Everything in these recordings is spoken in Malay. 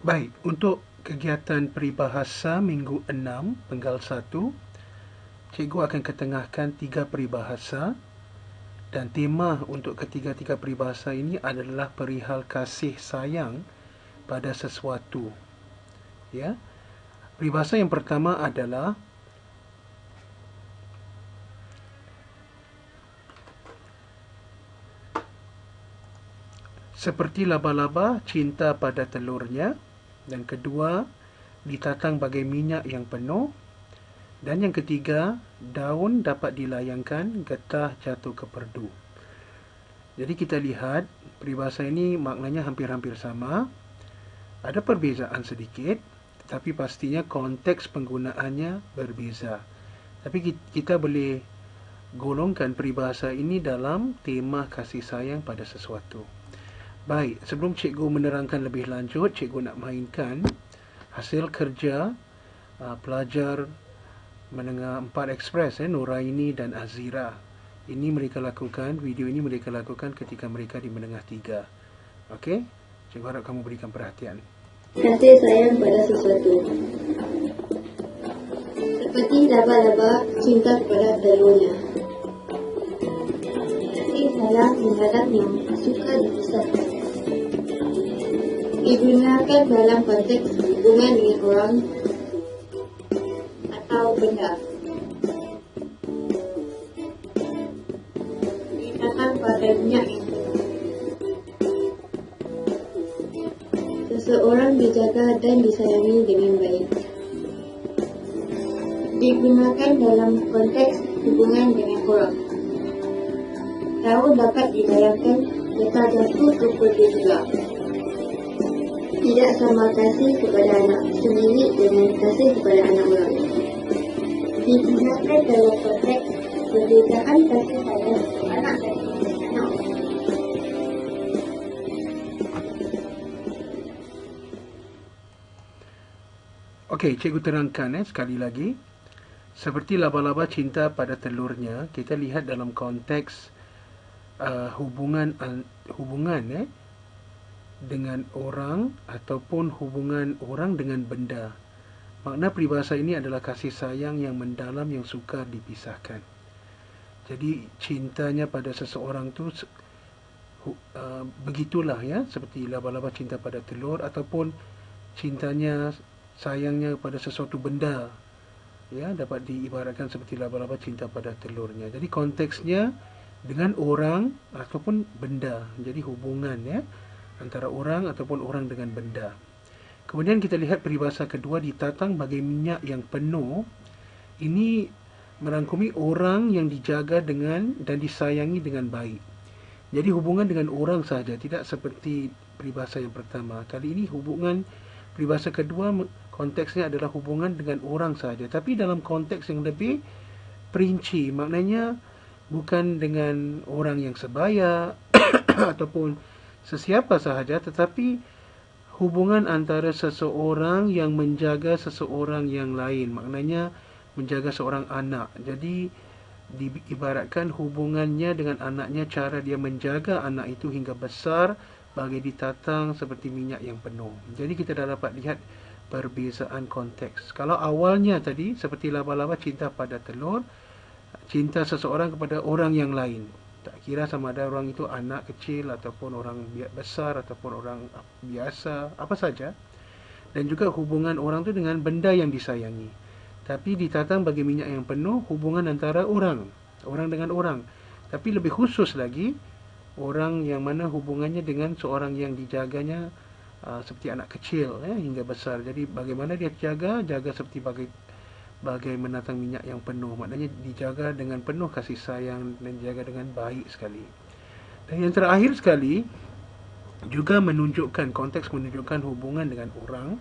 Baik, untuk kegiatan peribahasa minggu 6, penggal 1, cikgu akan ketengahkan 3 peribahasa dan tema untuk ketiga-tiga peribahasa ini adalah perihal kasih sayang pada sesuatu. Ya. Peribahasa yang pertama adalah seperti laba-laba cinta pada telurnya, dan kedua ditatang bagai minyak yang penuh, dan yang ketiga daun dapat dilayangkan, getah jatuh ke perdu. Jadi kita lihat peribahasa ini maknanya hampir-hampir sama. Ada perbezaan sedikit, tetapi pastinya konteks penggunaannya berbeza. Tapi kita boleh golongkan peribahasa ini dalam tema kasih sayang pada sesuatu. Baik, sebelum cikgu menerangkan lebih lanjut, cikgu nak mainkan hasil kerja pelajar menengah 4 Express, Nuraini dan Azira. Ini mereka lakukan, video ini mereka lakukan ketika mereka di menengah 3. Okey, cikgu harap kamu berikan perhatian. Kasih sayang pada sesuatu. Seperti laba-laba cinta kepada telurnya. Kasih sayang mendalam yang suka dipisahkan. Digunakan dalam konteks hubungan dengan orang atau benda. Ditatang pada minyak yang penuh. Seseorang dijaga dan disayangi dengan baik. Digunakan dalam konteks hubungan dengan orang. Daun dapat dilayangkan, getah jatuh ke perdu juga. Tidak sama kasih kepada anak sendiri dengan kasih kepada anak orang. Digunakan dalam konteks perbezaan kasih sayang anak dan anak orang. Okey, cikgu terangkan sekali lagi. Seperti laba-laba cinta pada telurnya, kita lihat dalam konteks hubungan dengan orang ataupun hubungan orang dengan benda. Makna peribahasa ini adalah kasih sayang yang mendalam yang sukar dipisahkan. Jadi cintanya pada seseorang tu begitulah ya, seperti laba-laba cinta pada telur, ataupun cintanya, sayangnya pada sesuatu benda, ya, dapat diibaratkan seperti laba-laba cinta pada telurnya. Jadi konteksnya dengan orang ataupun benda. Jadi hubungan ya antara orang ataupun orang dengan benda. Kemudian kita lihat peribahasa kedua, ditatang bagai minyak yang penuh. Ini merangkumi orang yang dijaga dengan dan disayangi dengan baik. Jadi hubungan dengan orang sahaja, tidak seperti peribahasa yang pertama. Kali ini hubungan peribahasa kedua konteksnya adalah hubungan dengan orang sahaja, tapi dalam konteks yang lebih perinci. Maknanya bukan dengan orang yang sebaya ataupun sesiapa sahaja, tetapi hubungan antara seseorang yang menjaga seseorang yang lain. Maknanya menjaga seorang anak. Jadi diibaratkan hubungannya dengan anaknya, cara dia menjaga anak itu hingga besar bagai ditatang seperti minyak yang penuh. Jadi kita dah dapat lihat perbezaan konteks. Kalau awalnya tadi seperti laba-laba cinta pada telur, cinta seseorang kepada orang yang lain. Tak kira sama ada orang itu anak kecil ataupun orang besar ataupun orang biasa, apa saja. Dan juga hubungan orang itu dengan benda yang disayangi. Tapi ditatang bagi minyak yang penuh, hubungan antara orang dengan orang. Tapi lebih khusus lagi, orang yang mana hubungannya dengan seorang yang dijaganya seperti anak kecil hingga besar. Jadi bagaimana dia jaga seperti bagai menatang minyak yang penuh. Maknanya dijaga dengan penuh kasih sayang dan dijaga dengan baik sekali. Dan yang terakhir sekali, juga menunjukkan, konteks menunjukkan hubungan dengan orang.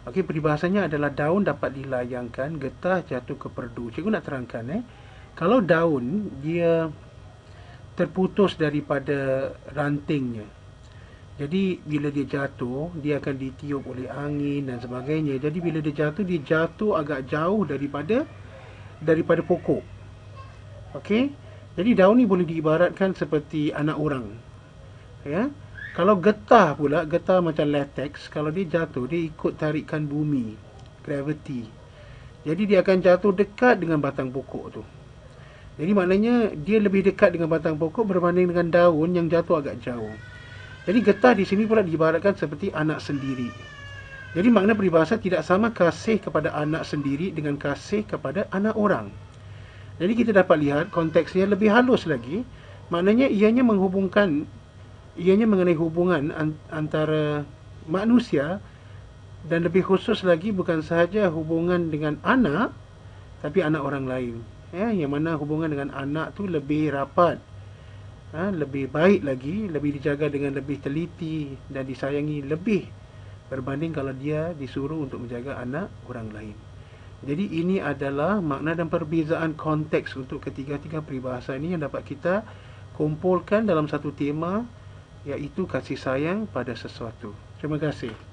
Okey, peribahasanya adalah daun dapat dilayangkan, getah jatuh ke perdu. Cikgu nak terangkan kalau daun dia terputus daripada rantingnya. Jadi bila dia jatuh, dia akan ditiup oleh angin dan sebagainya. Jadi bila dia jatuh agak jauh daripada pokok. Okey? Jadi daun ni boleh diibaratkan seperti anak orang. Ya. Kalau getah pula, getah macam latex, kalau dia jatuh, dia ikut tarikan bumi, gravity. Jadi dia akan jatuh dekat dengan batang pokok tu. Jadi maknanya dia lebih dekat dengan batang pokok berbanding dengan daun yang jatuh agak jauh. Jadi getah di sini pula diibaratkan seperti anak sendiri. Jadi makna peribahasa tidak sama kasih kepada anak sendiri dengan kasih kepada anak orang. Jadi kita dapat lihat konteksnya lebih halus lagi. Maknanya ianya mengenai hubungan antara manusia, dan lebih khusus lagi bukan sahaja hubungan dengan anak, tapi anak orang lain. Yang mana hubungan dengan anak tu lebih rapat, lebih baik lagi, lebih dijaga dengan lebih teliti dan disayangi lebih berbanding kalau dia disuruh untuk menjaga anak orang lain. Jadi ini adalah makna dan perbezaan konteks untuk ketiga-tiga peribahasa ini yang dapat kita kumpulkan dalam satu tema, iaitu kasih sayang pada sesuatu. Terima kasih.